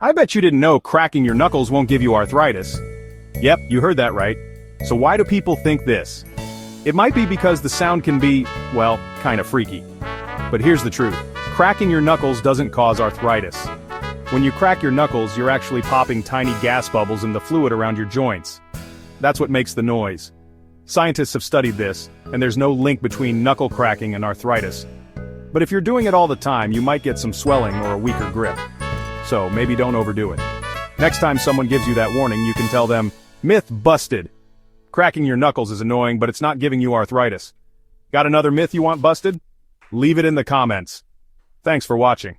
I bet you didn't know cracking your knuckles won't give you arthritis. Yep, you heard that right. So why do people think this? It might be because the sound can be, well, kinda freaky. But here's the truth. Cracking your knuckles doesn't cause arthritis. When you crack your knuckles, you're actually popping tiny gas bubbles in the fluid around your joints. That's what makes the noise. Scientists have studied this, and there's no link between knuckle cracking and arthritis. But if you're doing it all the time, you might get some swelling or a weaker grip. So maybe don't overdo it. Next time someone gives you that warning, you can tell them, myth busted. Cracking your knuckles is annoying, but it's not giving you arthritis. Got another myth you want busted? Leave it in the comments. Thanks for watching.